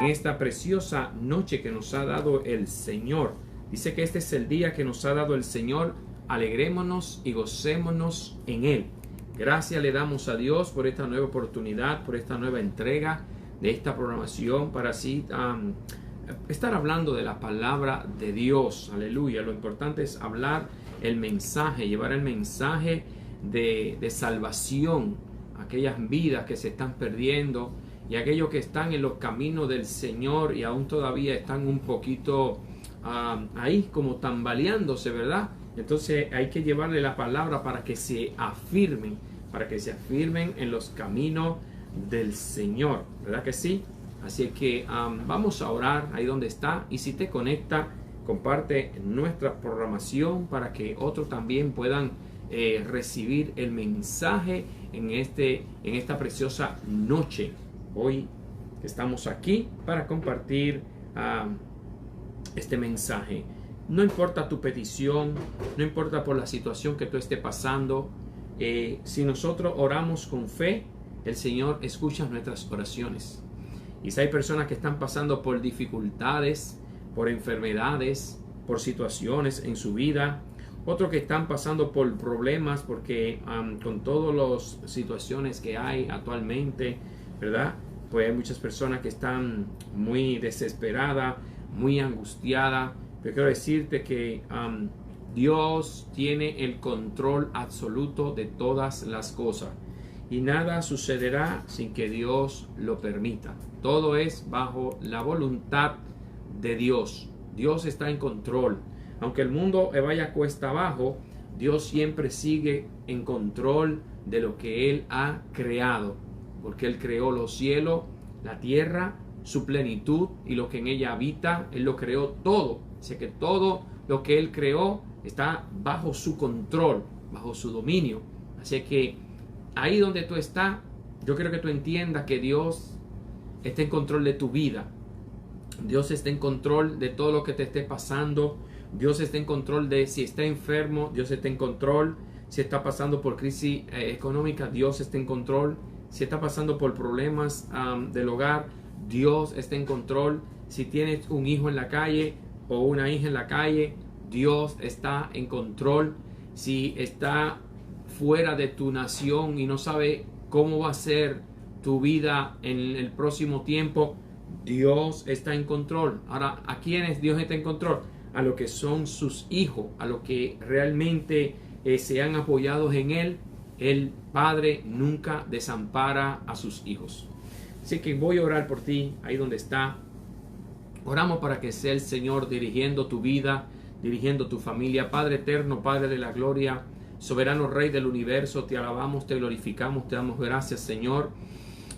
en esta preciosa noche que nos ha dado el Señor. Dice que este es el día que nos ha dado el Señor. Alegrémonos y gocémonos en Él. Gracias le damos a Dios por esta nueva oportunidad, por esta nueva entrega de esta programación para así estar hablando de la palabra de Dios. Aleluya. Lo importante es hablar el mensaje, llevar el mensaje de salvación a aquellas vidas que se están perdiendo y aquellos que están en los caminos del Señor y aún todavía están un poquito ahí como tambaleándose, ¿verdad? Entonces hay que llevarle la palabra para que se afirmen, en los caminos del Señor, ¿verdad que sí? Así que vamos a orar ahí donde está, y si te conecta, comparte nuestra programación para que otros también puedan recibir el mensaje en esta preciosa noche. Hoy estamos aquí para compartir este mensaje. No importa tu petición, no importa por la situación que tú estés pasando, si nosotros oramos con fe, el Señor escucha nuestras oraciones. Y si hay personas que están pasando por dificultades, por enfermedades, por situaciones en su vida, otros que están pasando por problemas porque con todas las situaciones que hay actualmente, ¿verdad? Pues hay muchas personas que están muy desesperadas, muy angustiadas. Pero quiero decirte que Dios tiene el control absoluto de todas las cosas. Y nada sucederá sin que Dios lo permita. Todo es bajo la voluntad de Dios. Dios está en control. Aunque el mundo vaya cuesta abajo, Dios siempre sigue en control de lo que Él ha creado. Porque Él creó los cielos, la tierra, su plenitud y lo que en ella habita. Él lo creó todo. Así que todo lo que Él creó está bajo su control, bajo su dominio. Así que ahí donde tú estás, yo quiero que tú entiendas que Dios está en control de tu vida. Dios está en control de todo lo que te esté pasando. Dios está en control de si está enfermo. Dios está en control. Si está pasando por crisis económica, Dios está en control. Si está pasando por problemas del hogar, Dios está en control. Si tienes un hijo en la calle o una hija en la calle, Dios está en control. Si está fuera de tu nación y no sabe cómo va a ser tu vida en el próximo tiempo, Dios está en control. Ahora, ¿a quiénes Dios está en control? A los que son sus hijos, a los que realmente se han apoyado en Él. El Padre nunca desampara a sus hijos. Así que voy a orar por ti, ahí donde está. Oramos para que sea el Señor dirigiendo tu vida, dirigiendo tu familia. Padre eterno, Padre de la gloria, soberano Rey del universo, te alabamos, te glorificamos, te damos gracias, Señor.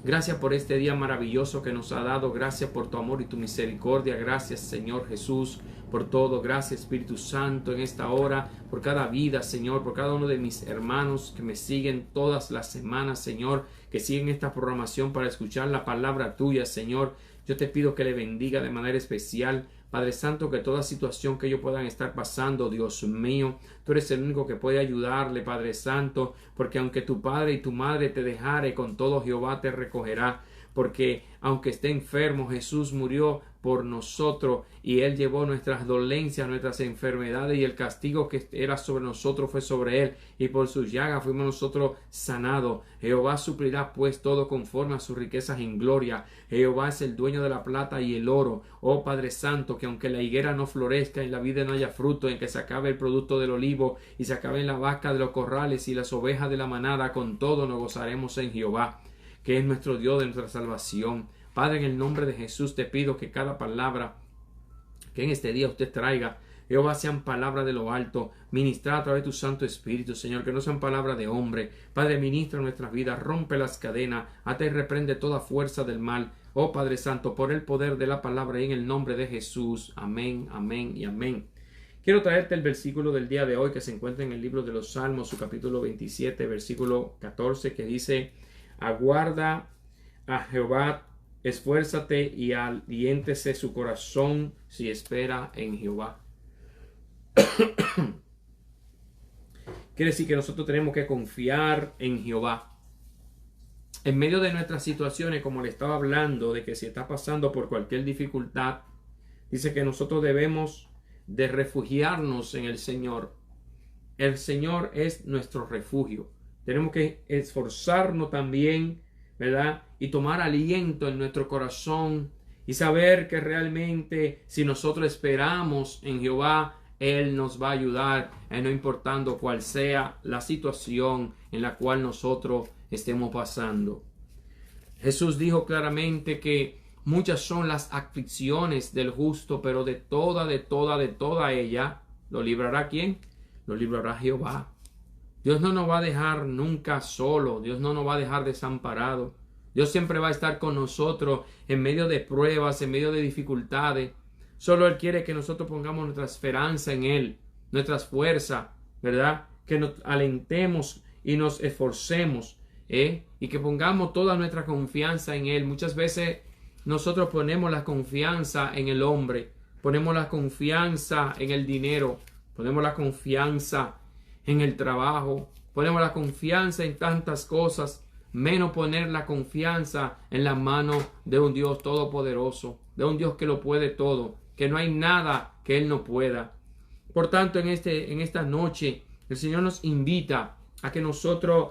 Gracias por este día maravilloso que nos ha dado. Gracias por tu amor y tu misericordia. Gracias, Señor Jesús, por todo. Gracias, Espíritu Santo, en esta hora, por cada vida, Señor, por cada uno de mis hermanos que me siguen todas las semanas, Señor, que siguen esta programación para escuchar la palabra tuya, Señor. Yo te pido que le bendiga de manera especial, Padre Santo, que toda situación que ellos puedan estar pasando, Dios mío, tú eres el único que puede ayudarle, Padre Santo, porque aunque tu padre y tu madre te dejare, con todo Jehová te recogerá. Porque aunque esté enfermo, Jesús murió por nosotros y Él llevó nuestras dolencias, nuestras enfermedades, y el castigo que era sobre nosotros fue sobre Él, y por sus llagas fuimos nosotros sanados. Jehová suplirá pues todo conforme a sus riquezas en gloria. Jehová es el dueño de la plata y el oro. Oh Padre Santo, que aunque la higuera no florezca, en la vida no haya fruto, en que se acabe el producto del olivo y se acaben la vaca de los corrales y las ovejas de la manada, con todo nos gozaremos en Jehová, que es nuestro Dios de nuestra salvación. Padre, en el nombre de Jesús te pido que cada palabra que en este día usted traiga, Jehová, sean palabras de lo alto, ministrar a través de tu Santo Espíritu, Señor, que no sean palabras de hombre. Padre, ministra nuestras vidas, rompe las cadenas, ata y reprende toda fuerza del mal. Oh Padre Santo, por el poder de la palabra y en el nombre de Jesús. Amén, amén y amén. Quiero traerte el versículo del día de hoy que se encuentra en el libro de los Salmos, su capítulo 27, versículo 14, que dice: aguarda a Jehová, esfuérzate y aliéntese su corazón si espera en Jehová. Quiere decir que nosotros tenemos que confiar en Jehová. en medio de nuestras situaciones, como le estaba hablando, de que si está pasando por cualquier dificultad, dice que nosotros debemos de refugiarnos en el Señor. El Señor es nuestro refugio. Tenemos que esforzarnos también, ¿verdad? Y tomar aliento en nuestro corazón y saber que realmente si nosotros esperamos en Jehová, Él nos va a ayudar, no importando cuál sea la situación en la cual nosotros estemos pasando. Jesús dijo claramente que muchas son las aflicciones del justo, pero de toda ella, ¿lo librará quién? Lo librará Jehová. Dios no nos va a dejar nunca solo. Dios no nos va a dejar desamparado. Dios siempre va a estar con nosotros en medio de pruebas, en medio de dificultades. Solo Él quiere que nosotros pongamos nuestra esperanza en Él, nuestras fuerzas, ¿verdad? Que nos alentemos y nos esforcemos, y que pongamos toda nuestra confianza en Él. Muchas veces nosotros ponemos la confianza en el hombre, ponemos la confianza en el dinero, ponemos la confianza en el trabajo, ponemos la confianza en tantas cosas, menos poner la confianza en la mano de un Dios todopoderoso, de un Dios que lo puede todo, que no hay nada que Él no pueda. Por tanto, en esta noche, el Señor nos invita a que nosotros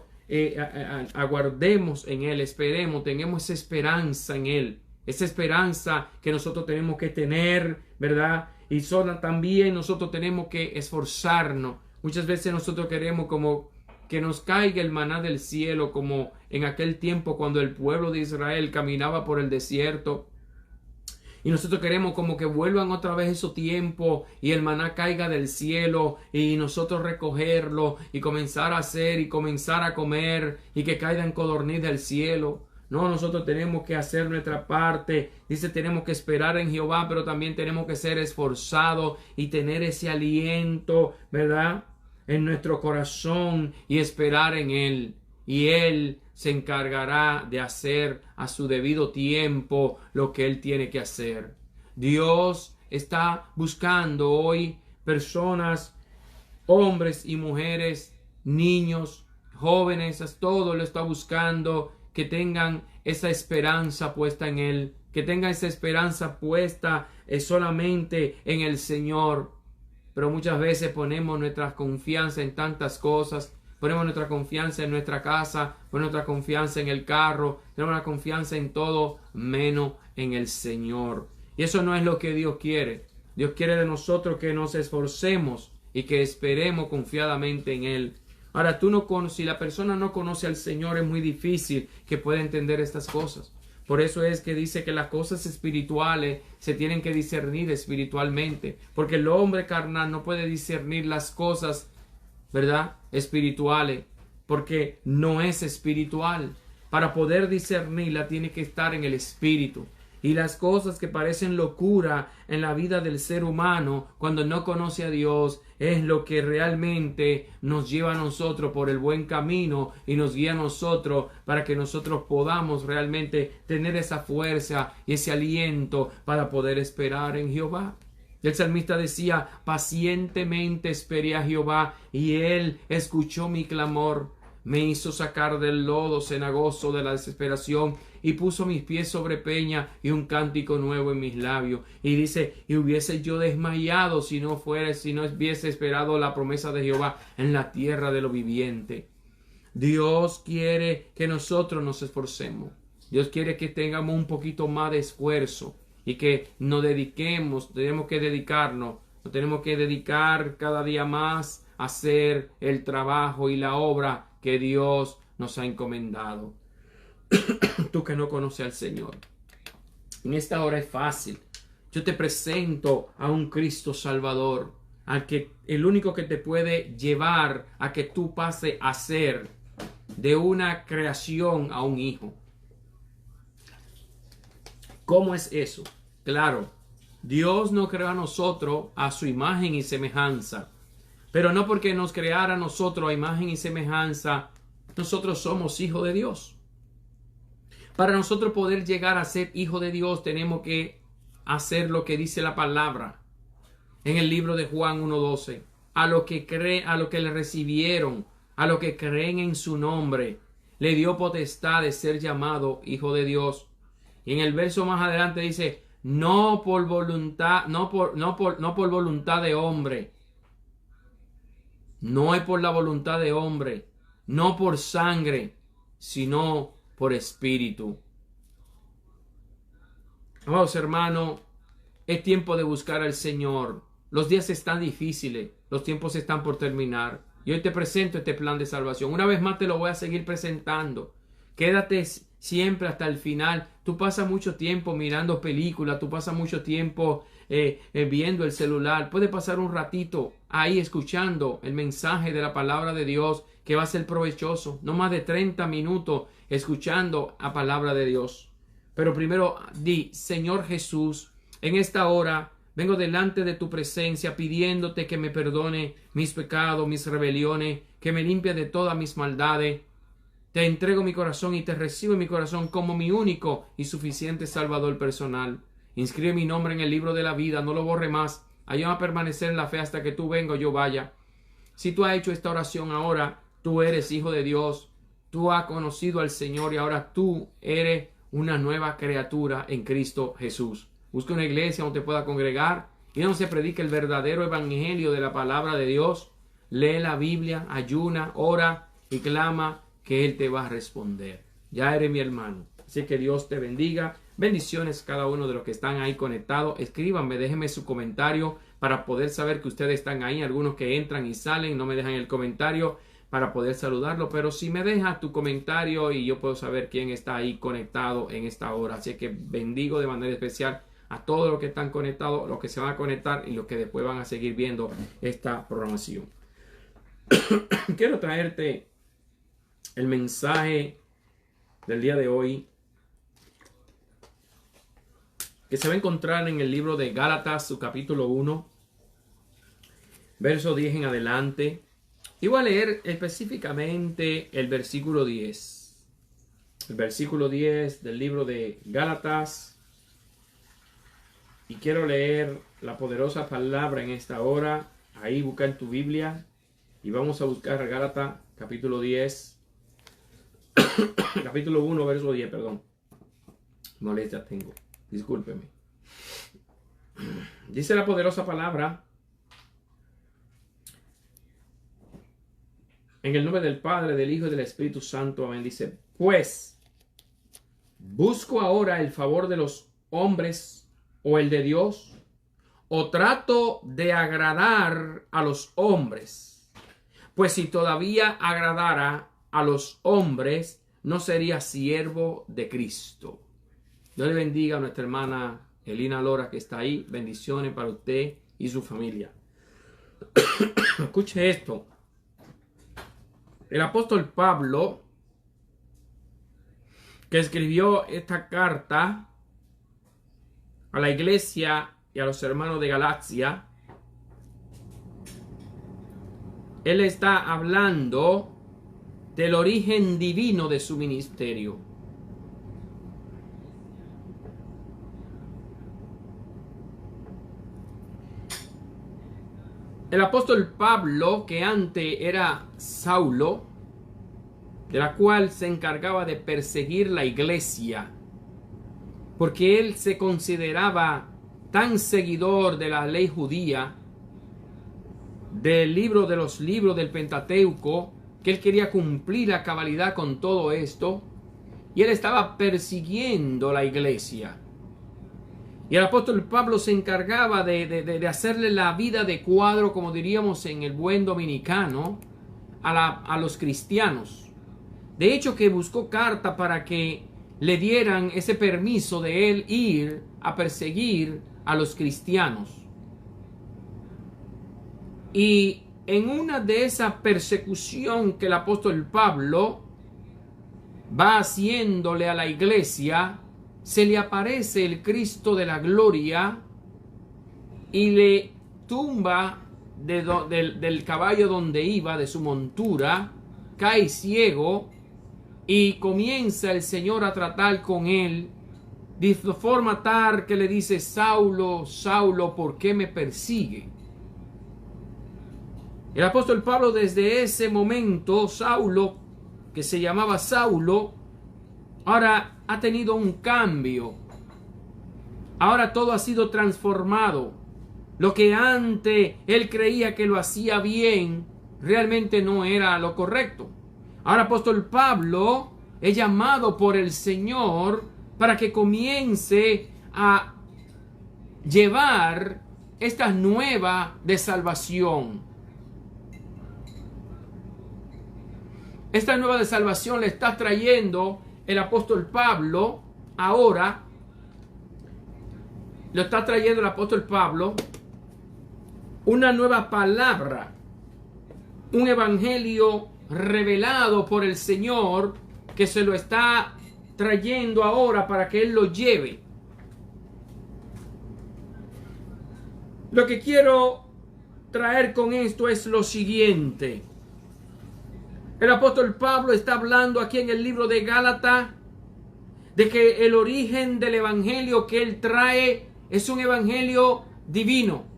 aguardemos en Él, esperemos, tengamos esa esperanza en Él, esa esperanza que nosotros tenemos que tener, ¿verdad? Y también nosotros tenemos que esforzarnos. Muchas veces nosotros queremos como que nos caiga el maná del cielo, como en aquel tiempo cuando el pueblo de Israel caminaba por el desierto. Y nosotros queremos como que vuelvan otra vez esos tiempos y el maná caiga del cielo y nosotros recogerlo y comenzar a hacer y comenzar a comer y que caigan codorniz del cielo. No, nosotros tenemos que hacer nuestra parte. Dice, tenemos que esperar en Jehová, pero también tenemos que ser esforzados y tener ese aliento, ¿verdad?, en nuestro corazón y esperar en Él. Y Él se encargará de hacer a su debido tiempo lo que Él tiene que hacer. Dios está buscando hoy personas, hombres y mujeres, niños, jóvenes, todo lo está buscando, que tengan esa esperanza puesta en Él, que tengan esa esperanza puesta solamente en el Señor. Pero muchas veces ponemos nuestra confianza en tantas cosas, ponemos nuestra confianza en nuestra casa, ponemos nuestra confianza en el carro, tenemos la confianza en todo menos en el Señor. Y eso no es lo que Dios quiere. Dios quiere de nosotros que nos esforcemos y que esperemos confiadamente en Él. Ahora, si la persona no conoce al Señor, es muy difícil que pueda entender estas cosas. Por eso es que dice que las cosas espirituales se tienen que discernir espiritualmente, porque el hombre carnal no puede discernir las cosas, ¿verdad?, espirituales, porque no es espiritual. Para poder discernirla tiene que estar en el espíritu. Y las cosas que parecen locura en la vida del ser humano cuando no conoce a Dios es lo que realmente nos lleva a nosotros por el buen camino y nos guía a nosotros para que nosotros podamos realmente tener esa fuerza y ese aliento para poder esperar en Jehová. El salmista decía, pacientemente esperé a Jehová y Él escuchó mi clamor. Me hizo sacar del lodo cenagoso de la desesperación y puso mis pies sobre peña y un cántico nuevo en mis labios. Y dice, y hubiese yo desmayado si no hubiese esperado la promesa de Jehová en la tierra de lo viviente. Dios quiere que nosotros nos esforcemos. Dios quiere que tengamos un poquito más de esfuerzo y que nos dediquemos, tenemos que dedicar cada día más a hacer el trabajo y la obra que Dios nos ha encomendado. Tú que no conoces al Señor, en esta hora es fácil. Yo te presento a un Cristo Salvador, el único que te puede llevar a que tú pases a ser de una creación a un hijo. ¿Cómo es eso? Claro, Dios nos creó a nosotros a su imagen y semejanza. Pero no porque nos creara a nosotros a imagen y semejanza, nosotros somos hijos de Dios. Para nosotros poder llegar a ser hijos de Dios, tenemos que hacer lo que dice la palabra en el libro de Juan 1:12. A lo que le recibieron, a lo que creen en su nombre, le dio potestad de ser llamado hijo de Dios. Y en el verso más adelante dice, no por voluntad, no por voluntad de hombre. No es por la voluntad de hombre, no por sangre, sino por espíritu. Amados hermanos, es tiempo de buscar al Señor. Los días están difíciles, los tiempos están por terminar. Y hoy te presento este plan de salvación. Una vez más te lo voy a seguir presentando. Quédate siempre hasta el final. Tú pasas mucho tiempo mirando películas, tú pasas mucho tiempo viendo el celular. Puedes pasar un ratito ahí escuchando el mensaje de la palabra de Dios, que va a ser provechoso. No más de 30 minutos escuchando la palabra de Dios. Pero primero di, Señor Jesús, en esta hora vengo delante de tu presencia pidiéndote que me perdone mis pecados, mis rebeliones, que me limpie de todas mis maldades. Te entrego mi corazón y te recibo en mi corazón como mi único y suficiente Salvador personal. Inscribe mi nombre en el libro de la vida, no lo borre más. Ayúdame a permanecer en la fe hasta que tú venga o yo vaya. Si tú has hecho esta oración ahora, tú eres hijo de Dios. Tú has conocido al Señor y ahora tú eres una nueva criatura en Cristo Jesús. Busca una iglesia donde te pueda congregar y donde se predique el verdadero evangelio de la palabra de Dios. Lee la Biblia, ayuna, ora y clama que Él te va a responder. Ya eres mi hermano. Así que Dios te bendiga. Bendiciones a cada uno de los que están ahí conectados. Escríbanme, déjenme su comentario para poder saber que ustedes están ahí. Algunos que entran y salen no me dejan el comentario para poder saludarlo. Pero si me dejas tu comentario y yo puedo saber quién está ahí conectado en esta hora. Así que bendigo de manera especial a todos los que están conectados, los que se van a conectar y los que después van a seguir viendo esta programación. Quiero traerte el mensaje del día de hoy, que se va a encontrar en el libro de Gálatas, su capítulo 1, verso 10 en adelante. Y voy a leer específicamente el versículo 10. El versículo 10 del libro de Gálatas. Y quiero leer la poderosa palabra en esta hora. Ahí busca en tu Biblia. Y vamos a buscar Gálatas, capítulo 10. Capítulo 1, verso 10, perdón. Molestias tengo. Discúlpeme. Dice la poderosa palabra. En el nombre del Padre, del Hijo y del Espíritu Santo. Amén. Dice, pues, ¿busco ahora el favor de los hombres o el de Dios? ¿O trato de agradar a los hombres? Pues si todavía agradara a los hombres, no sería siervo de Cristo. Dios le bendiga a nuestra hermana Elina Lora que está ahí. Bendiciones para usted y su familia. Escuche esto. El apóstol Pablo, que escribió esta carta a la iglesia y a los hermanos de Galacia, él está hablando del origen divino de su ministerio. El apóstol Pablo, que antes era Saulo, de la cual se encargaba de perseguir la iglesia, porque él se consideraba tan seguidor de la ley judía, del libro de los libros del Pentateuco, que él quería cumplir a cabalidad con todo esto, y él estaba persiguiendo la iglesia. Y el apóstol Pablo se encargaba de hacerle la vida de cuadro, como diríamos en el buen dominicano, a los cristianos. De hecho, que buscó carta para que le dieran ese permiso de él ir a perseguir a los cristianos. Y en una de esas persecución que el apóstol Pablo va haciéndole a la iglesia, se le aparece el Cristo de la gloria y le tumba del caballo donde iba, de su montura, cae ciego y comienza el Señor a tratar con él de forma tal que le dice: Saulo, Saulo, ¿por qué me persigue? El apóstol Pablo, desde ese momento, Saulo que se llamaba Saulo, ahora ha tenido un cambio. Ahora todo ha sido transformado. Lo que antes él creía que lo hacía bien, realmente no era lo correcto. Ahora apóstol Pablo es llamado por el Señor para que comience a llevar esta nueva de salvación. Esta nueva de salvación le está trayendo el apóstol Pablo ahora. Lo está trayendo el apóstol Pablo una nueva palabra, un evangelio revelado por el Señor que se lo está trayendo ahora para que él lo lleve. Lo que quiero traer con esto es lo siguiente. El apóstol Pablo está hablando aquí en el libro de Gálatas de que el origen del evangelio que él trae es un evangelio divino.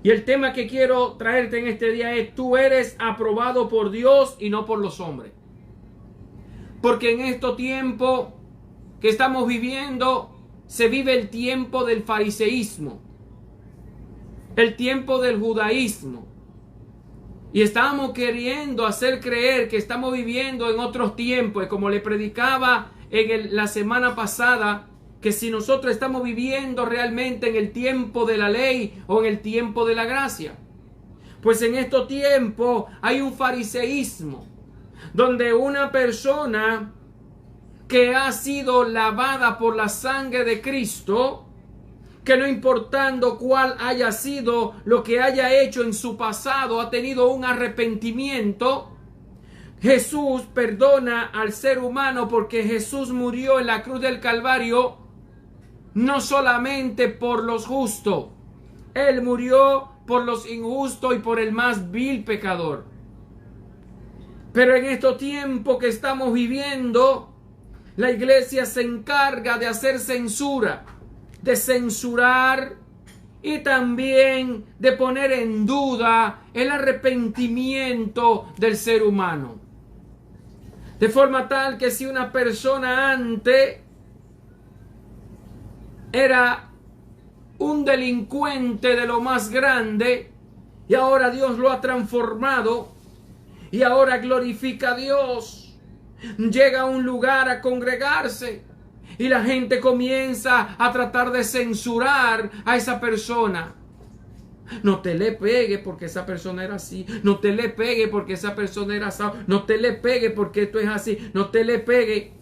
Y el tema que quiero traerte en este día es: tú eres aprobado por Dios y no por los hombres. Porque en este tiempo que estamos viviendo se vive el tiempo del fariseísmo, el tiempo del judaísmo. Y estamos queriendo hacer creer que estamos viviendo en otros tiempos. Y como le predicaba la semana pasada, que si nosotros estamos viviendo realmente en el tiempo de la ley o en el tiempo de la gracia. Pues en estos tiempos hay un fariseísmo, donde una persona que ha sido lavada por la sangre de Cristo, que no importando cuál haya sido lo que haya hecho en su pasado, ha tenido un arrepentimiento. Jesús perdona al ser humano porque Jesús murió en la cruz del Calvario no solamente por los justos, Él murió por los injustos y por el más vil pecador. Pero en estos tiempos que estamos viviendo, la iglesia se encarga de hacer censura, de censurar y también de poner en duda el arrepentimiento del ser humano. De forma tal que si una persona antes era un delincuente de lo más grande y ahora Dios lo ha transformado y ahora glorifica a Dios, llega a un lugar a congregarse y la gente comienza a tratar de censurar a esa persona. No te le pegue porque esa persona era así. No te le pegue porque esa persona era así. No te le pegue porque esto es así. No te le pegue.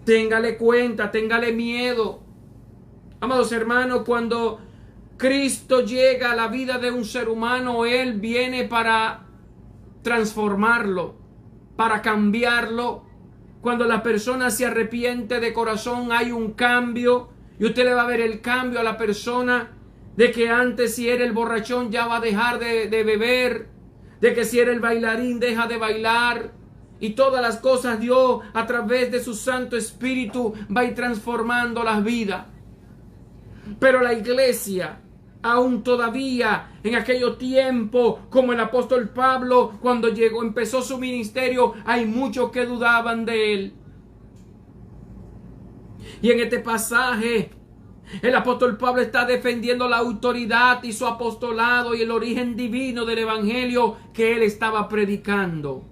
Téngale cuenta, téngale miedo. Amados hermanos, cuando Cristo llega a la vida de un ser humano, Él viene para transformarlo, para cambiarlo. Cuando la persona se arrepiente de corazón, hay un cambio. Y usted le va a ver el cambio a la persona. De que antes si era el borrachón ya va a dejar de beber. De que si era el bailarín deja de bailar. Y todas las cosas Dios a través de su Santo Espíritu va a ir transformando las vidas. Pero la iglesia, aún todavía en aquellos tiempos, como el apóstol Pablo, cuando empezó su ministerio, hay muchos que dudaban de él. Y en este pasaje, el apóstol Pablo está defendiendo la autoridad y su apostolado y el origen divino del evangelio que él estaba predicando.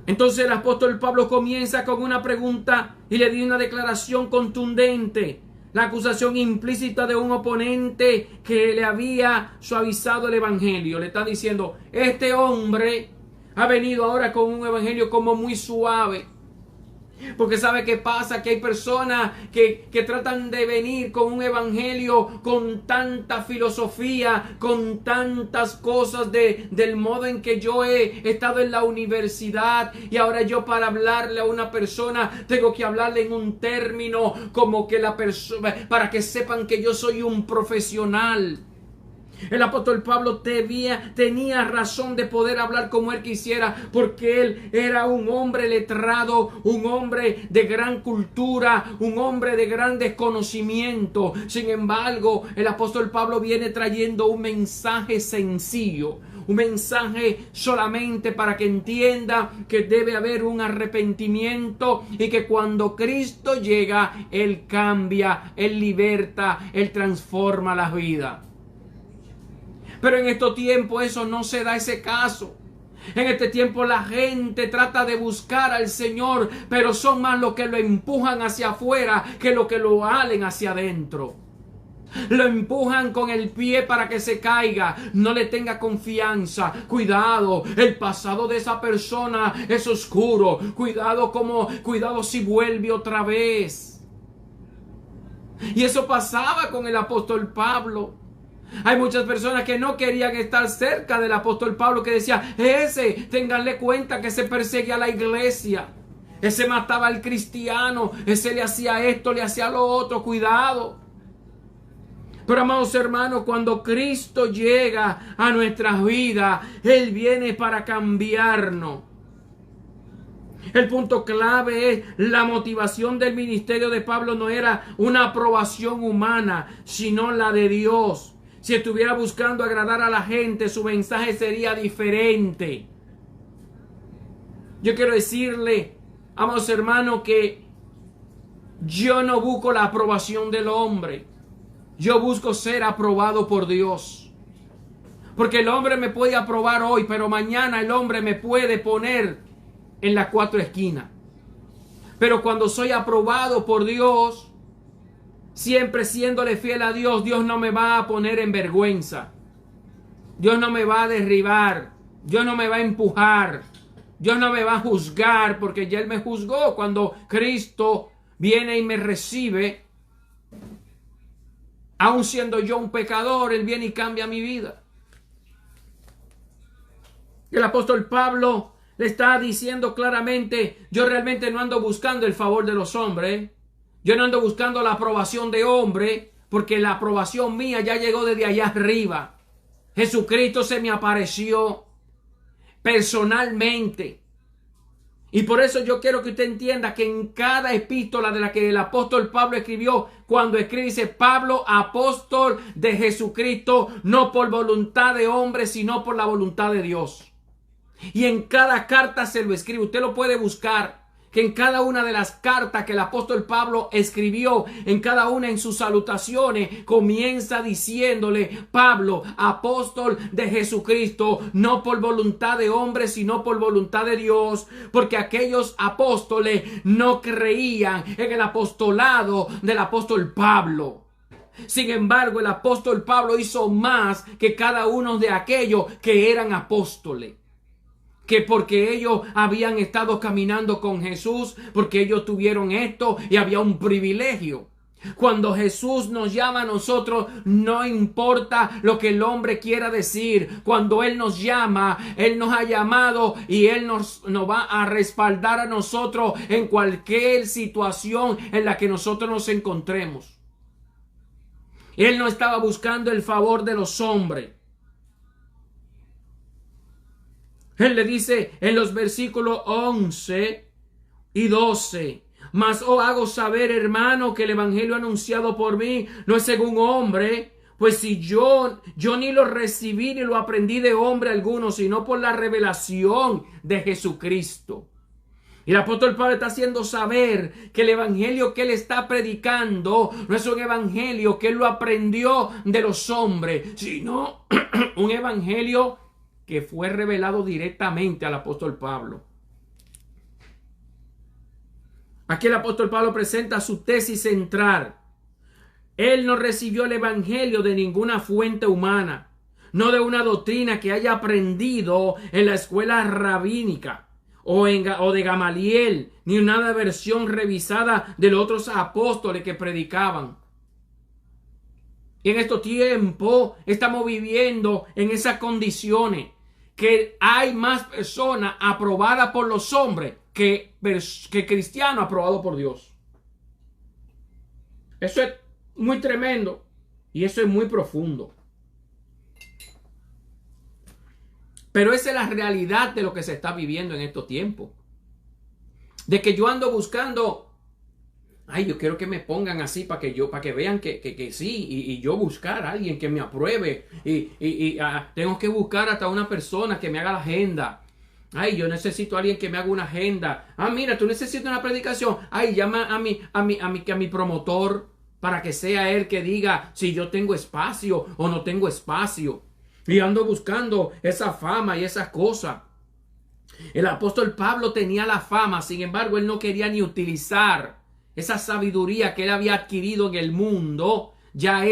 Entonces el apóstol Pablo comienza con una pregunta y le dio una declaración contundente. La acusación implícita de un oponente que le había suavizado el evangelio. Le está diciendo: este hombre ha venido ahora con un evangelio como muy suave. Porque sabe qué pasa, que hay personas que tratan de venir con un evangelio con tanta filosofía, con tantas cosas del modo en que yo he estado en la universidad, y ahora yo para hablarle a una persona tengo que hablarle en un término como que la persona, para que sepan que yo soy un profesional. El apóstol Pablo tenía razón de poder hablar como él quisiera, porque él era un hombre letrado, un hombre de gran cultura, un hombre de grandes conocimientos. Sin embargo, el apóstol Pablo viene trayendo un mensaje sencillo, un mensaje solamente para que entienda que debe haber un arrepentimiento y que cuando Cristo llega, Él cambia, Él liberta, Él transforma la vida. Pero en estos tiempos eso no se da ese caso. En este tiempo la gente trata de buscar al Señor, pero son más los que lo empujan hacia afuera que los que lo halen hacia adentro. Lo empujan con el pie para que se caiga. No le tenga confianza. Cuidado, el pasado de esa persona es oscuro. Cuidado si vuelve otra vez. Y eso pasaba con el apóstol Pablo. Hay muchas personas que no querían estar cerca del apóstol Pablo, que decía, ténganle cuenta que se perseguía a la iglesia, ese mataba al cristiano, ese le hacía esto, le hacía lo otro, cuidado. Pero amados hermanos, cuando Cristo llega a nuestras vidas, Él viene para cambiarnos. El punto clave es la motivación del ministerio de Pablo no era una aprobación humana, sino la de Dios. Si estuviera buscando agradar a la gente, su mensaje sería diferente. Yo quiero decirle, amados hermanos, que yo no busco la aprobación del hombre. Yo busco ser aprobado por Dios. Porque el hombre me puede aprobar hoy, pero mañana el hombre me puede poner en las 4 esquinas. Pero cuando soy aprobado por Dios, siempre siéndole fiel a Dios, Dios no me va a poner en vergüenza. Dios no me va a derribar. Dios no me va a empujar. Dios no me va a juzgar, porque ya Él me juzgó cuando Cristo viene y me recibe. Aun siendo yo un pecador, Él viene y cambia mi vida. El apóstol Pablo le está diciendo claramente, yo realmente no ando buscando el favor de los hombres. Yo no ando buscando la aprobación de hombre, porque la aprobación mía ya llegó desde allá arriba. Jesucristo se me apareció personalmente. Y por eso yo quiero que usted entienda que en cada epístola de la que el apóstol Pablo escribió, cuando escribe dice Pablo, apóstol de Jesucristo, no por voluntad de hombre, sino por la voluntad de Dios. Y en cada carta se lo escribe. Usted lo puede buscar. Que en cada una de las cartas que el apóstol Pablo escribió, en cada una en sus salutaciones, comienza diciéndole, Pablo, apóstol de Jesucristo, no por voluntad de hombre, sino por voluntad de Dios, porque aquellos apóstoles no creían en el apostolado del apóstol Pablo. Sin embargo, el apóstol Pablo hizo más que cada uno de aquellos que eran apóstoles. Que porque ellos habían estado caminando con Jesús, porque ellos tuvieron esto y había un privilegio. Cuando Jesús nos llama a nosotros, no importa lo que el hombre quiera decir. Cuando Él nos llama, Él nos ha llamado y Él nos va a respaldar a nosotros en cualquier situación en la que nosotros nos encontremos. Él no estaba buscando el favor de los hombres. Él le dice en los versículos 11 y 12, mas os hago saber, hermano, que el evangelio anunciado por mí no es según hombre, pues si yo ni lo recibí ni lo aprendí de hombre alguno, sino por la revelación de Jesucristo. Y el apóstol Pablo está haciendo saber que el evangelio que él está predicando no es un evangelio que él lo aprendió de los hombres, sino un evangelio que fue revelado directamente al apóstol Pablo. Aquí el apóstol Pablo presenta su tesis central. Él no recibió el evangelio de ninguna fuente humana, no de una doctrina que haya aprendido en la escuela rabínica o de Gamaliel, ni una versión revisada de los otros apóstoles que predicaban. Y en estos tiempos estamos viviendo en esas condiciones, que hay más personas aprobadas por los hombres que cristianos aprobados por Dios. Eso es muy tremendo y eso es muy profundo. Pero esa es la realidad de lo que se está viviendo en estos tiempos. De que yo ando buscando Ay, yo quiero que me pongan así para que vean que sí, y yo buscar a alguien que me apruebe, tengo que buscar hasta una persona que me haga la agenda. Ay, yo necesito a alguien que me haga una agenda. Ah, mira, tú necesitas una predicación. Ay, llama a mi promotor para que sea él que diga si yo tengo espacio o no tengo espacio. Y ando buscando esa fama y esas cosas. El apóstol Pablo tenía la fama, sin embargo, él no quería ni utilizar esa sabiduría que él había adquirido en el mundo. Ya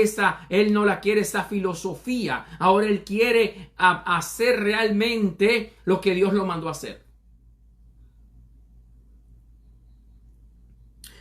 él no la quiere, esa filosofía. Ahora él quiere hacer realmente lo que Dios lo mandó a hacer.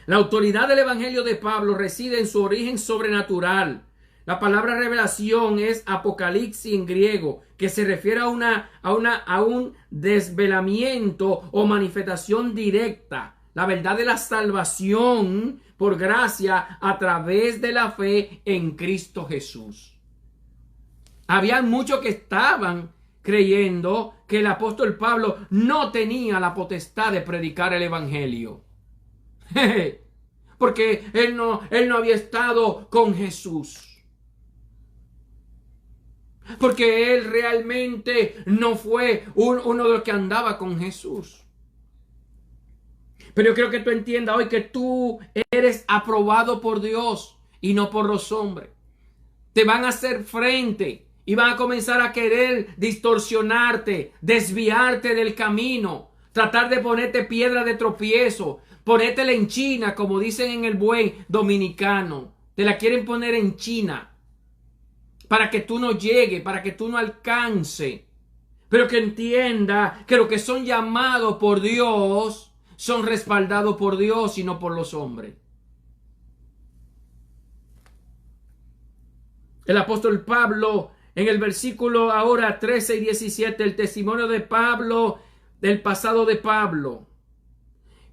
La autoridad del evangelio de Pablo reside en su origen sobrenatural. La palabra revelación es apocalipsis en griego, que se refiere a un desvelamiento o manifestación directa. La verdad de la salvación por gracia a través de la fe en Cristo Jesús. Había muchos que estaban creyendo que el apóstol Pablo no tenía la potestad de predicar el evangelio. Porque él no había estado con Jesús. Porque él realmente no fue uno de los que andaba con Jesús. Pero yo quiero que tú entiendas hoy que tú eres aprobado por Dios y no por los hombres. Te van a hacer frente y van a comenzar a querer distorsionarte, desviarte del camino, tratar de ponerte piedra de tropiezo, ponértela en China, como dicen en el buen dominicano. Te la quieren poner en China para que tú no llegues, para que tú no alcances. Pero que entienda que los que son llamados por Dios son respaldados por Dios y no por los hombres. El apóstol Pablo, en el versículo ahora 13 y 17, el testimonio de Pablo, del pasado de Pablo.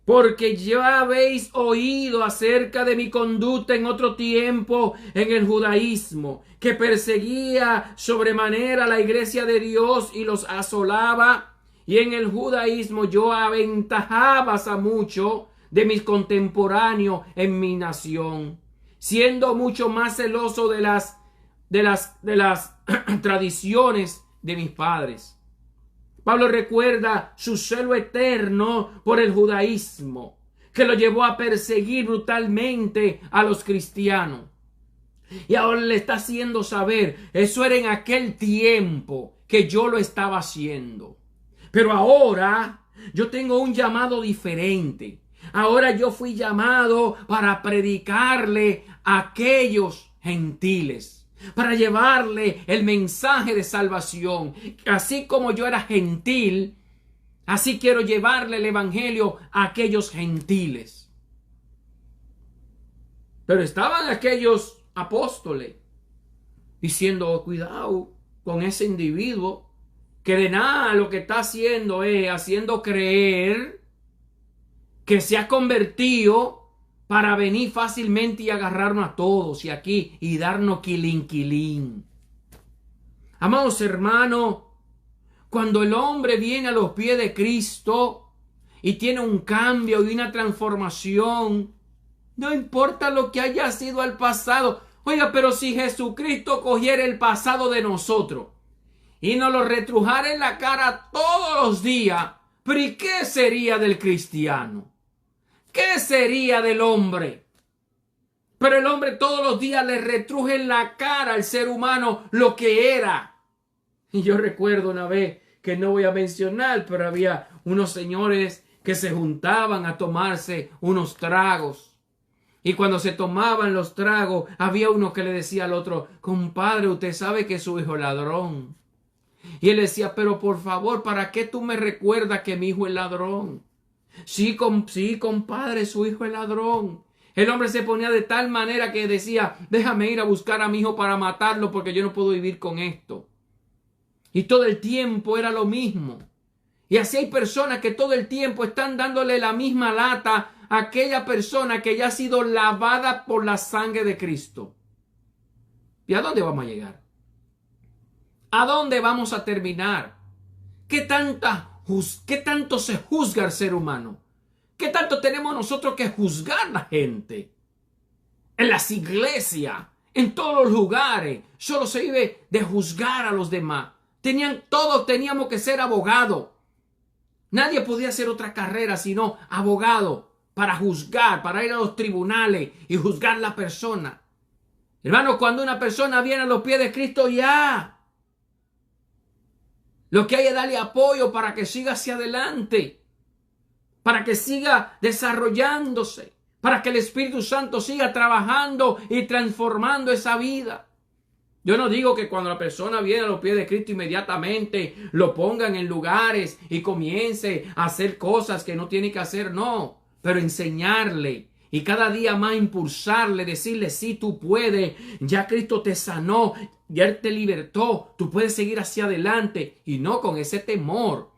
Porque ya habéis oído acerca de mi conducta en otro tiempo en el judaísmo, que perseguía sobremanera la iglesia de Dios y los asolaba. Y en el judaísmo yo aventajaba a muchos de mis contemporáneos en mi nación, siendo mucho más celoso de las tradiciones de mis padres. Pablo recuerda su celo eterno por el judaísmo, que lo llevó a perseguir brutalmente a los cristianos. Y ahora le está haciendo saber, eso era en aquel tiempo que yo lo estaba haciendo. Pero ahora yo tengo un llamado diferente. Ahora yo fui llamado para predicarle a aquellos gentiles, para llevarle el mensaje de salvación. Así como yo era gentil, así quiero llevarle el evangelio a aquellos gentiles. Pero estaban aquellos apóstoles diciendo, cuidado con ese individuo, que de nada lo que está haciendo es haciendo creer que se ha convertido para venir fácilmente y agarrarnos a todos y aquí y darnos quilín. Amados hermanos, cuando el hombre viene a los pies de Cristo y tiene un cambio y una transformación, no importa lo que haya sido el pasado. Oiga, pero si Jesucristo cogiera el pasado de nosotros y nos lo retrujara en la cara todos los días, ¿pero y qué sería del cristiano? ¿Qué sería del hombre? Pero el hombre todos los días le retruje en la cara al ser humano lo que era. Y yo recuerdo una vez, que no voy a mencionar, pero había unos señores que se juntaban a tomarse unos tragos. Y cuando se tomaban los tragos, había uno que le decía al otro, compadre, usted sabe que su hijo es ladrón. Y él decía, pero por favor, ¿para qué tú me recuerdas que mi hijo es ladrón? Sí, compadre, su hijo es ladrón. El hombre se ponía de tal manera que decía, déjame ir a buscar a mi hijo para matarlo porque yo no puedo vivir con esto. Y todo el tiempo era lo mismo. Y así hay personas que todo el tiempo están dándole la misma lata a aquella persona que ya ha sido lavada por la sangre de Cristo. ¿Y a dónde vamos a llegar? ¿A dónde vamos a terminar? ¿Qué tanto se juzga al ser humano? ¿Qué tanto tenemos nosotros que juzgar a la gente? En las iglesias, en todos los lugares, solo se vive de juzgar a los demás. Todos teníamos que ser abogados. Nadie podía hacer otra carrera sino abogado para juzgar, para ir a los tribunales y juzgar a la persona. Hermano, cuando una persona viene a los pies de Cristo, ya lo que hay es darle apoyo para que siga hacia adelante, para que siga desarrollándose, para que el Espíritu Santo siga trabajando y transformando esa vida. Yo no digo que cuando la persona viene a los pies de Cristo inmediatamente lo pongan en lugares y comience a hacer cosas que no tiene que hacer, no, pero enseñarle y cada día más impulsarle, decirle, sí, tú puedes, ya Cristo te sanó, ya Él te libertó, tú puedes seguir hacia adelante y no con ese temor.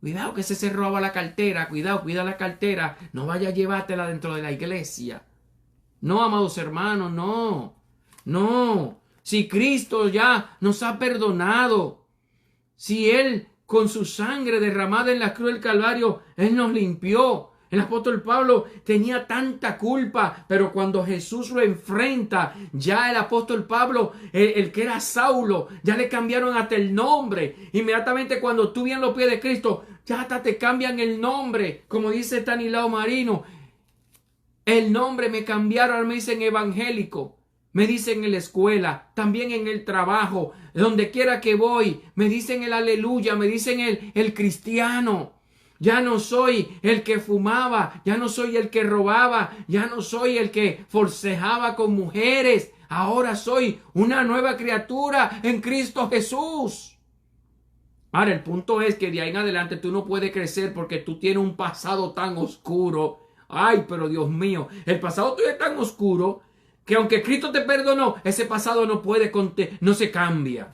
Cuidado que ese se roba la cartera, cuidado, cuida la cartera, no vaya a llevártela dentro de la iglesia. No, amados hermanos, no. Si Cristo ya nos ha perdonado, si Él con su sangre derramada en la cruz del Calvario, Él nos limpió. El apóstol Pablo tenía tanta culpa, pero cuando Jesús lo enfrenta, ya el apóstol Pablo, el que era Saulo, ya le cambiaron hasta el nombre. Inmediatamente cuando tú vienes a los pies de Cristo, ya hasta te cambian el nombre. Como dice Stanislao Marino, el nombre me cambiaron, ahora me dicen evangélico. Me dicen en la escuela, también en el trabajo, donde quiera que voy, me dicen el aleluya, me dicen el cristiano. Ya no soy el que fumaba, ya no soy el que robaba, ya no soy el que forcejaba con mujeres. Ahora soy una nueva criatura en Cristo Jesús. Ahora, el punto es que de ahí en adelante tú no puedes crecer porque tú tienes un pasado tan oscuro. Ay, pero Dios mío, el pasado tuyo es tan oscuro que aunque Cristo te perdonó, ese pasado no se cambia.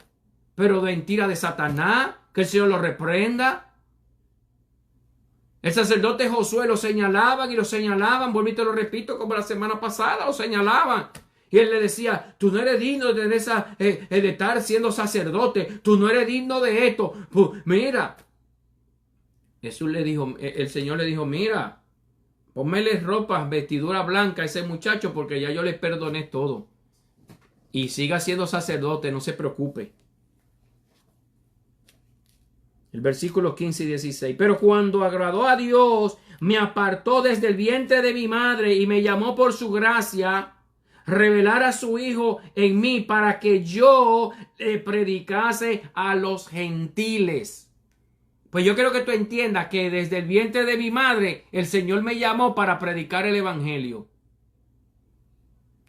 Pero de mentira de Satanás, que el Señor lo reprenda. El sacerdote Josué lo señalaban, vuelvo y te lo repito, como la semana pasada lo señalaban. Y él le decía, tú no eres digno de estar siendo sacerdote, tú no eres digno de esto. Pues, mira, Jesús le dijo, el Señor le dijo, mira, pónmele ropas, vestidura blanca a ese muchacho porque ya yo le perdoné todo. Y siga siendo sacerdote, no se preocupe. El versículo 15 y 16. Pero cuando agradó a Dios, me apartó desde el vientre de mi madre y me llamó por su gracia, revelar a su Hijo en mí para que yo le predicase a los gentiles. Pues yo quiero que tú entiendas que desde el vientre de mi madre, el Señor me llamó para predicar el evangelio.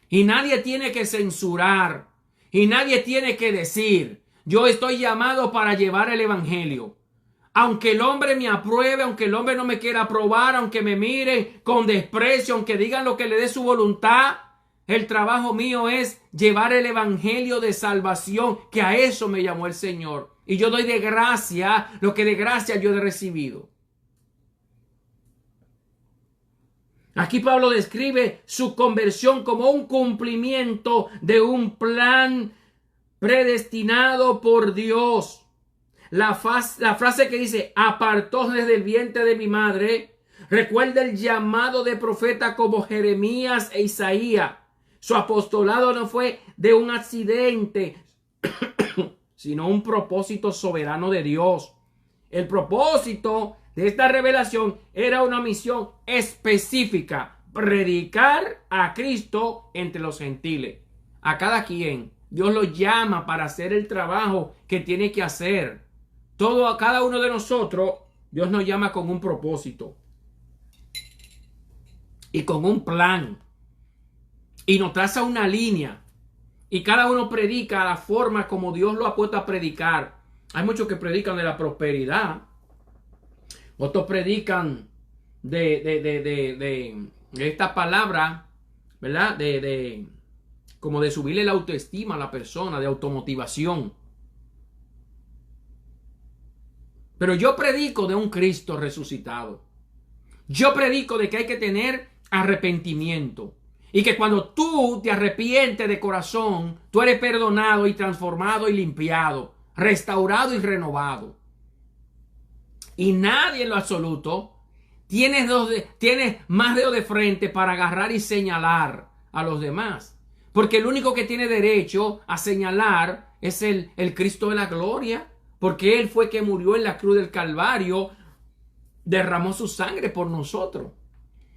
Y nadie tiene que censurar. Y nadie tiene que decir, yo estoy llamado para llevar el evangelio. Aunque el hombre me apruebe, aunque el hombre no me quiera aprobar, aunque me mire con desprecio, aunque digan lo que le dé su voluntad, el trabajo mío es llevar el evangelio de salvación, que a eso me llamó el Señor. Y yo doy de gracia lo que de gracia yo he recibido. Aquí Pablo describe su conversión como un cumplimiento de un plan predestinado por Dios. La frase que dice, apartó desde el vientre de mi madre, recuerda el llamado de profeta como Jeremías e Isaías. Su apostolado no fue de un accidente, sino un propósito soberano de Dios. El propósito de esta revelación era una misión específica, predicar a Cristo entre los gentiles. A cada quien Dios lo llama para hacer el trabajo que tiene que hacer. A cada uno de nosotros, Dios nos llama con un propósito y con un plan. Y nos traza una línea. Y cada uno predica a la forma como Dios lo ha puesto a predicar. Hay muchos que predican de la prosperidad. Otros predican de esta palabra, ¿verdad? Como de subirle la autoestima a la persona, de automotivación. Pero yo predico de un Cristo resucitado. Yo predico de que hay que tener arrepentimiento. Y que cuando tú te arrepientes de corazón, tú eres perdonado y transformado y limpiado, restaurado y renovado. Y nadie en lo absoluto tienes más dedos de frente para agarrar y señalar a los demás. Porque el único que tiene derecho a señalar es el Cristo de la gloria. Porque Él fue que murió en la cruz del Calvario, derramó su sangre por nosotros.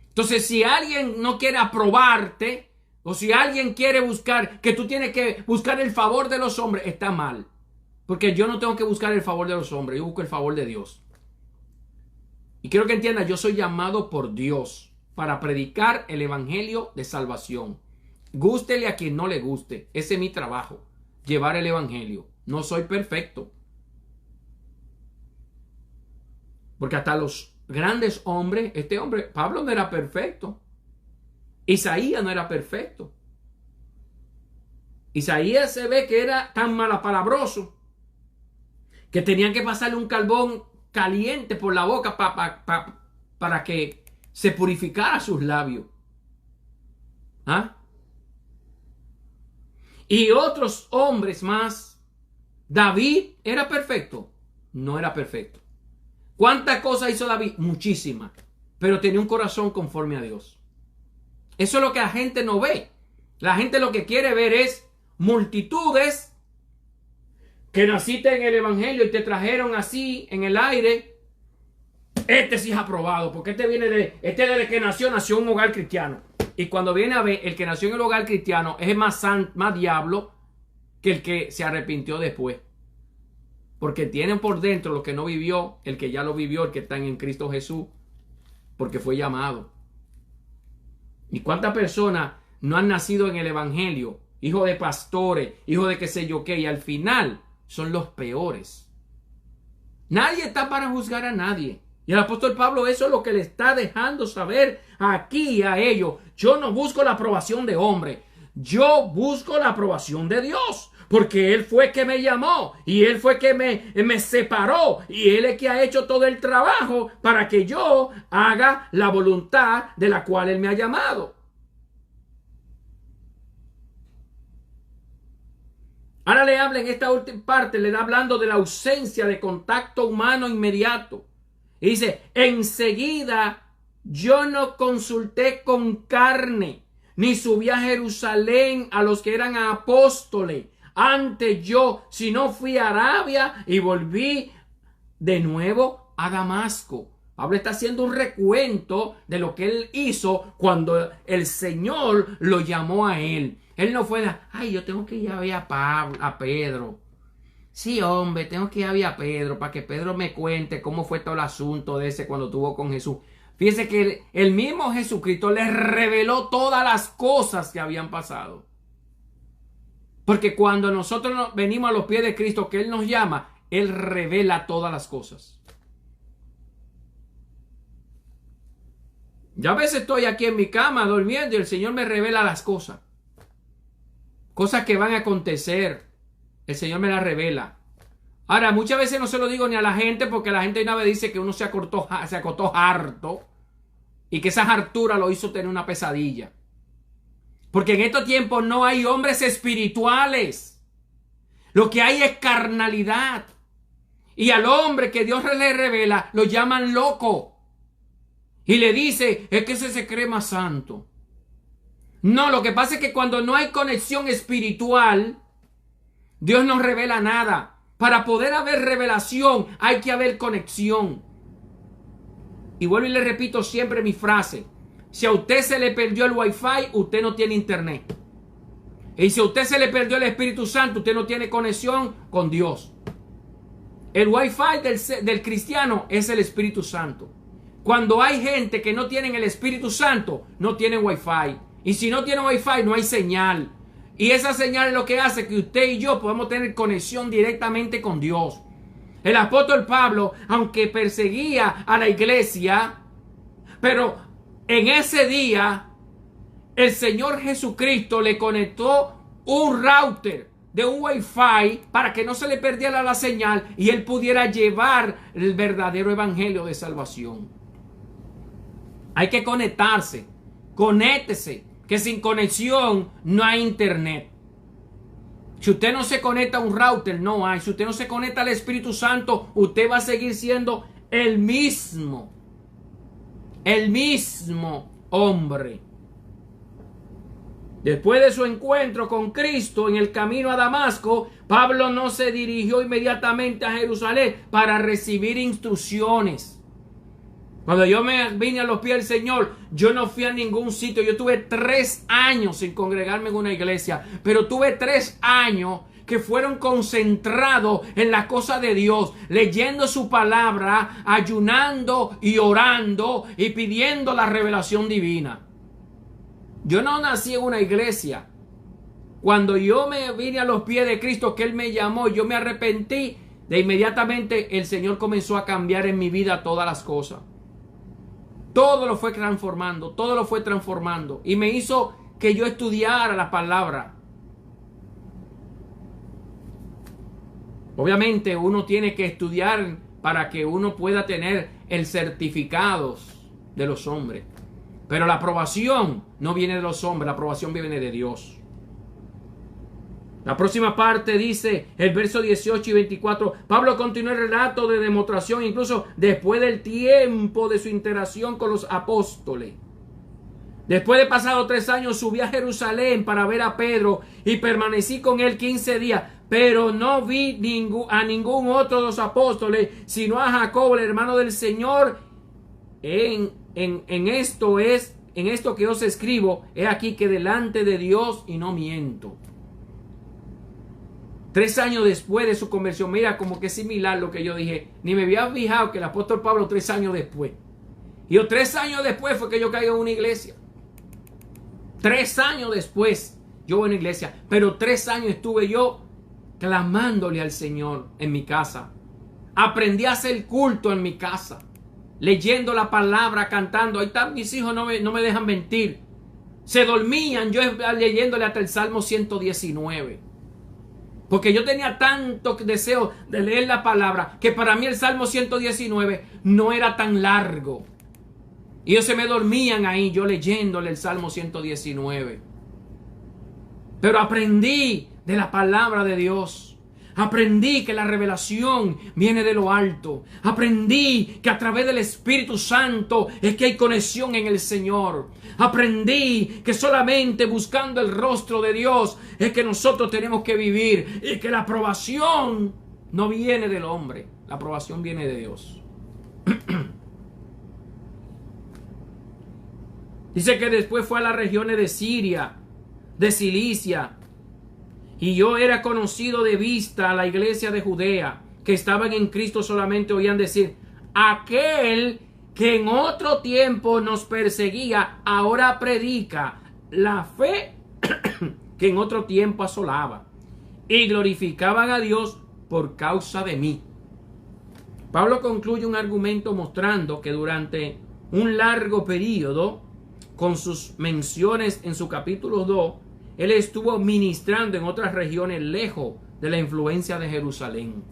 Entonces, si alguien no quiere aprobarte, o si alguien quiere buscar, que tú tienes que buscar el favor de los hombres, está mal. Porque yo no tengo que buscar el favor de los hombres, yo busco el favor de Dios. Y quiero que entiendas, yo soy llamado por Dios para predicar el evangelio de salvación. Gústele a quien no le guste. Ese es mi trabajo, llevar el evangelio. No soy perfecto. Porque hasta los grandes hombres, este hombre, Pablo no era perfecto. Isaías no era perfecto. Isaías se ve que era tan malapalabroso que tenían que pasarle un carbón caliente por la boca para que se purificara sus labios. ¿Ah? Y otros hombres más. David era perfecto. No era perfecto. ¿Cuántas cosas hizo David? Muchísimas. Pero tenía un corazón conforme a Dios. Eso es lo que la gente no ve. La gente lo que quiere ver es multitudes que naciste en el evangelio y te trajeron así en el aire. Este sí es aprobado, porque este desde que nació en un hogar cristiano. Y cuando viene a ver, el que nació en el hogar cristiano es más diablo que el que se arrepintió después. Porque tienen por dentro lo que no vivió, el que ya lo vivió, el que está en Cristo Jesús, porque fue llamado. ¿Y cuántas personas no han nacido en el evangelio? Hijos de pastores, hijos de qué sé yo qué, y al final son los peores. Nadie está para juzgar a nadie. Y el apóstol Pablo eso es lo que le está dejando saber aquí a ellos. Yo no busco la aprobación de hombre. Yo busco la aprobación de Dios. Porque Él fue que me llamó. Y Él fue que me separó. Y Él es que ha hecho todo el trabajo para que yo haga la voluntad de la cual Él me ha llamado. Ahora le habla en esta última parte, le da hablando de la ausencia de contacto humano inmediato. Y dice, enseguida yo no consulté con carne, ni subí a Jerusalén a los que eran apóstoles. Antes yo, si no fui a Arabia y volví de nuevo a Damasco. Pablo está haciendo un recuento de lo que él hizo cuando el Señor lo llamó a él. Él no fue, ay, yo tengo que ir a ver a Pedro. Sí, hombre, tengo que ir a ver a Pedro para que Pedro me cuente cómo fue todo el asunto de ese cuando estuvo con Jesús. Fíjese que el mismo Jesucristo les reveló todas las cosas que habían pasado. Porque cuando nosotros venimos a los pies de Cristo, que Él nos llama, Él revela todas las cosas. Yo a veces estoy aquí en mi cama durmiendo y el Señor me revela las cosas. Cosas que van a acontecer. El Señor me las revela. Ahora, muchas veces no se lo digo ni a la gente porque la gente una vez dice que uno se acotó harto y que esa hartura lo hizo tener una pesadilla. Porque en estos tiempos no hay hombres espirituales. Lo que hay es carnalidad. Y al hombre que Dios le revela lo llaman loco. Y le dice, es que ese se cree más santo. No, lo que pasa es que cuando no hay conexión espiritual, Dios no revela nada. Para poder haber revelación hay que haber conexión. Y vuelvo y le repito siempre mi frase. Si a usted se le perdió el Wi-Fi, usted no tiene internet. Y si a usted se le perdió el Espíritu Santo, usted no tiene conexión con Dios. El Wi-Fi del cristiano es el Espíritu Santo. Cuando hay gente que no tienen el Espíritu Santo, no tienen Wi-Fi. Y si no tienen Wi-Fi, no hay señal. Y esa señal es lo que hace que usted y yo podamos tener conexión directamente con Dios. El apóstol Pablo, aunque perseguía a la iglesia, pero en ese día el Señor Jesucristo le conectó un router de un Wi-Fi para que no se le perdiera la señal y él pudiera llevar el verdadero evangelio de salvación. Hay que conectarse. Conéctese. Que sin conexión no hay internet. Si usted no se conecta a un router, no hay. Si usted no se conecta al Espíritu Santo, usted va a seguir siendo el mismo. el mismo hombre. Después de su encuentro con Cristo en el camino a Damasco, Pablo no se dirigió inmediatamente a Jerusalén para recibir instrucciones. Cuando yo me vine a los pies del Señor, yo no fui a ningún sitio. Yo tuve 3 años sin congregarme en una iglesia, pero tuve 3 años que fueron concentrados en la cosa de Dios, leyendo su palabra, ayunando y orando y pidiendo la revelación divina. Yo no nací en una iglesia. Cuando yo me vine a los pies de Cristo, que Él me llamó, yo me arrepentí, de inmediatamente el Señor comenzó a cambiar en mi vida todas las cosas. Todo lo fue transformando, todo lo fue transformando. Y me hizo que yo estudiara la palabra. Obviamente uno tiene que estudiar para que uno pueda tener el certificado de los hombres. Pero la aprobación no viene de los hombres, la aprobación viene de Dios. La próxima parte dice, el verso 18 y 24, Pablo continúa el relato de demostración, incluso después del tiempo de su interacción con los apóstoles. Después de pasado 3 años, subí a Jerusalén para ver a Pedro y permanecí con él 15 días. Pero no vi a ningún otro de los apóstoles, sino a Jacobo, el hermano del Señor. En esto que os escribo, he aquí que delante de Dios y no miento. 3 años después de su conversión, mira como que es similar lo que yo dije. Ni me había fijado que el apóstol Pablo 3 años después. Y yo 3 años después fue que yo caí en una iglesia. 3 años después yo voy a una iglesia. Pero 3 años estuve yo clamándole al Señor en mi casa. Aprendí a hacer culto en mi casa. Leyendo la palabra, cantando. Ahí están mis hijos, no me dejan mentir. Se dormían yo leyéndole hasta el Salmo 119. Porque yo tenía tanto deseo de leer la palabra que para mí el Salmo 119 no era tan largo. Y ellos se me dormían ahí yo leyéndole el Salmo 119. Pero aprendí de la palabra de Dios. Aprendí que la revelación viene de lo alto. Aprendí que a través del Espíritu Santo es que hay conexión en el Señor. Aprendí que solamente buscando el rostro de Dios es que nosotros tenemos que vivir. Y que la aprobación no viene del hombre. La aprobación viene de Dios. Dice que después fue a las regiones de Siria, de Cilicia. Y yo era conocido de vista a la iglesia de Judea, que estaban en Cristo solamente oían decir, aquel que en otro tiempo nos perseguía, ahora predica la fe que en otro tiempo asolaba. Y glorificaban a Dios por causa de mí. Pablo concluye un argumento mostrando que durante un largo periodo, con sus menciones en su capítulo 2, él estuvo ministrando en otras regiones lejos de la influencia de Jerusalén.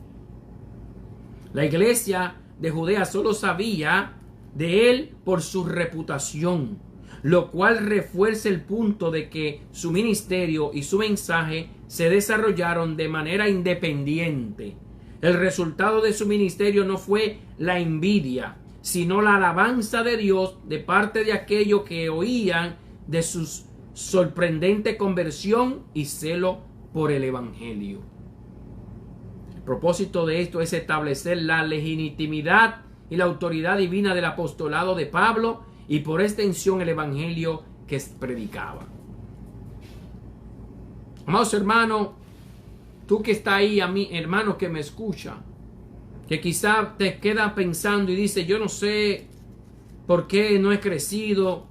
La iglesia de Judea solo sabía de él por su reputación, lo cual refuerza el punto de que su ministerio y su mensaje se desarrollaron de manera independiente. El resultado de su ministerio no fue la envidia, sino la alabanza de Dios de parte de aquellos que oían de sus sorprendente conversión y celo por el evangelio. El propósito de esto es establecer la legitimidad y la autoridad divina del apostolado de Pablo y por extensión el evangelio que predicaba. Amados hermanos, tú que estás ahí, a mí, hermano que me escucha, que quizá te queda pensando y dice, yo no sé por qué no he crecido,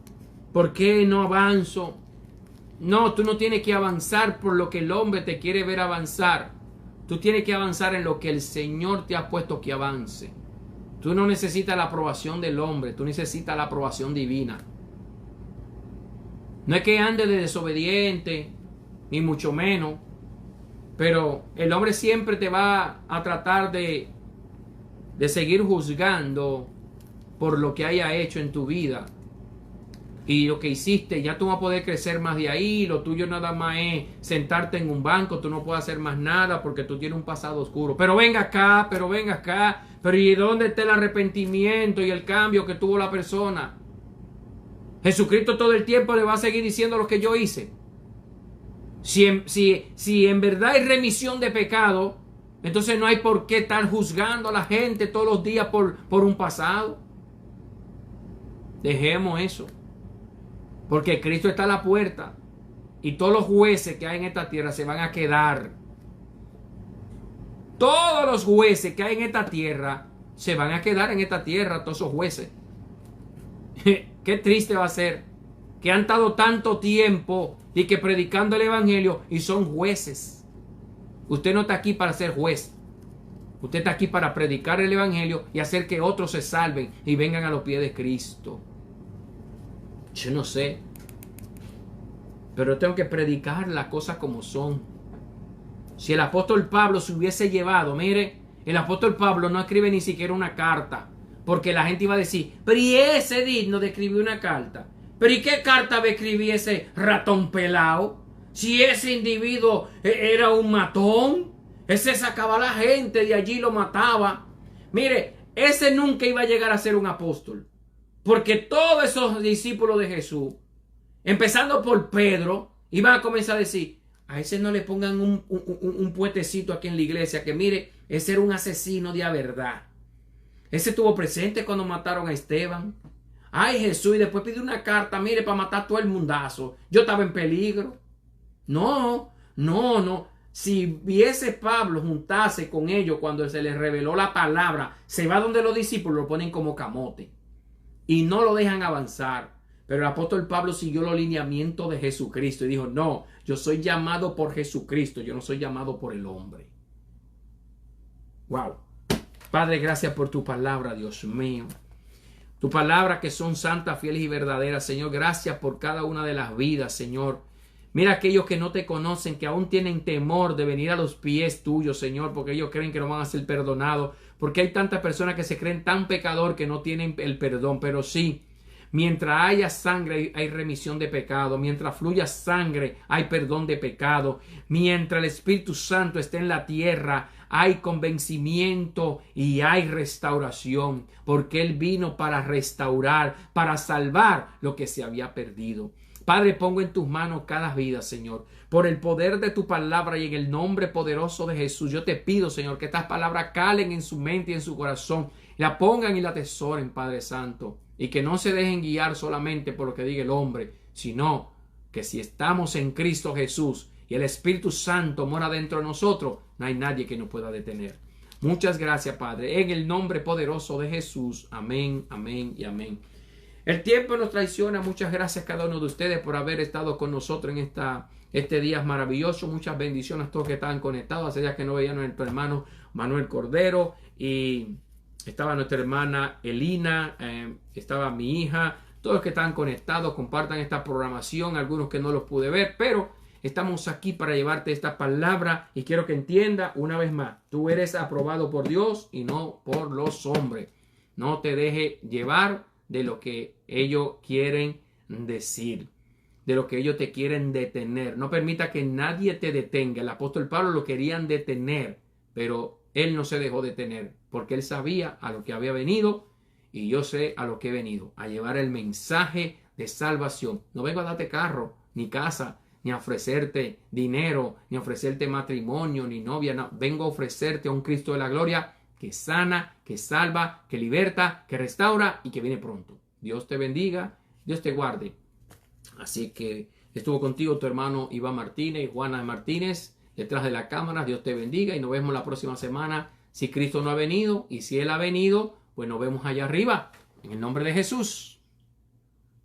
por qué no avanzo. No, tú no tienes que avanzar por lo que el hombre te quiere ver avanzar. Tú tienes que avanzar en lo que el Señor te ha puesto que avance. Tú no necesitas la aprobación del hombre, tú necesitas la aprobación divina. No es que andes de desobediente, ni mucho menos, pero el hombre siempre te va a tratar de seguir juzgando por lo que haya hecho en tu vida. Y lo que hiciste, ya tú no vas a poder crecer más de ahí. Lo tuyo nada más es sentarte en un banco. Tú no puedes hacer más nada porque tú tienes un pasado oscuro. Pero venga acá, pero ¿y dónde está el arrepentimiento y el cambio que tuvo la persona? Jesucristo todo el tiempo le va a seguir diciendo lo que yo hice. Si en verdad hay remisión de pecado, entonces no hay por qué estar juzgando a la gente todos los días por un pasado. Dejemos eso. Porque Cristo está a la puerta. Y todos los jueces que hay en esta tierra se van a quedar. Todos los jueces que hay en esta tierra se van a quedar en esta tierra, todos esos jueces. Qué triste va a ser que han estado tanto tiempo y que predicando el evangelio y son jueces. Usted no está aquí para ser juez. Usted está aquí para predicar el evangelio y hacer que otros se salven y vengan a los pies de Cristo. Yo no sé, pero tengo que predicar las cosas como son. Si el apóstol Pablo se hubiese llevado, mire, el apóstol Pablo no escribe ni siquiera una carta, porque la gente iba a decir, pero ¿y ese digno de escribir una carta? ¿Pero y qué carta va a escribir ese ratón pelado? Si ese individuo era un matón, ese sacaba a la gente de allí y lo mataba. Mire, ese nunca iba a llegar a ser un apóstol, porque todos esos discípulos de Jesús, empezando por Pedro, iban a comenzar a decir, a ese no le pongan un puentecito aquí en la iglesia, que mire, ese era un asesino de a verdad. Ese estuvo presente cuando mataron a Esteban. Ay, Jesús, y después pidió una carta, mire, para matar todo el mundazo. Yo estaba en peligro. No. Si viese Pablo juntarse con ellos cuando se les reveló la palabra, se va donde los discípulos lo ponen como camote y no lo dejan avanzar. Pero el apóstol Pablo siguió los lineamientos de Jesucristo y dijo, no, yo soy llamado por Jesucristo, yo no soy llamado por el hombre. Wow. Padre, gracias por tu palabra, Dios mío. Tu palabra que son santas, fieles y verdaderas, Señor. Gracias por cada una de las vidas, Señor. Mira aquellos que no te conocen, que aún tienen temor de venir a los pies tuyos, Señor, porque ellos creen que no van a ser perdonados. Porque hay tantas personas que se creen tan pecador que no tienen el perdón. Pero sí, mientras haya sangre hay remisión de pecado. Mientras fluya sangre hay perdón de pecado. Mientras el Espíritu Santo esté en la tierra hay convencimiento y hay restauración. Porque Él vino para restaurar, para salvar lo que se había perdido. Padre, pongo en tus manos cada vida, Señor. Por el poder de tu palabra y en el nombre poderoso de Jesús, yo te pido, Señor, que estas palabras calen en su mente y en su corazón. La pongan y la atesoren, Padre Santo. Y que no se dejen guiar solamente por lo que diga el hombre, sino que si estamos en Cristo Jesús y el Espíritu Santo mora dentro de nosotros, no hay nadie que nos pueda detener. Muchas gracias, Padre. En el nombre poderoso de Jesús. Amén, amén y amén. El tiempo nos traiciona. Muchas gracias a cada uno de ustedes por haber estado con nosotros en este día maravilloso. Muchas bendiciones a todos que estaban conectados. Hace días que no veían a nuestro hermano Manuel Cordero. Y estaba nuestra hermana Elina. Estaba mi hija. Todos los que están conectados, compartan esta programación. Algunos que no los pude ver. Pero estamos aquí para llevarte esta palabra. Y quiero que entienda una vez más. Tú eres aprobado por Dios y no por los hombres. No te dejes llevar de lo que ellos quieren decir, de lo que ellos te quieren detener. No permita que nadie te detenga. El apóstol Pablo lo querían detener, pero él no se dejó detener, porque él sabía a lo que había venido, y yo sé a lo que he venido, a llevar el mensaje de salvación. No vengo a darte carro, ni casa, ni a ofrecerte dinero, ni a ofrecerte matrimonio, ni novia. No, vengo a ofrecerte a un Cristo de la gloria que sana, que salva, que liberta, que restaura y que viene pronto. Dios te bendiga, Dios te guarde. Así que estuvo contigo tu hermano Iván Martínez y Juana Martínez detrás de la cámara. Dios te bendiga y nos vemos la próxima semana si Cristo no ha venido, y si Él ha venido, pues nos vemos allá arriba en el nombre de Jesús.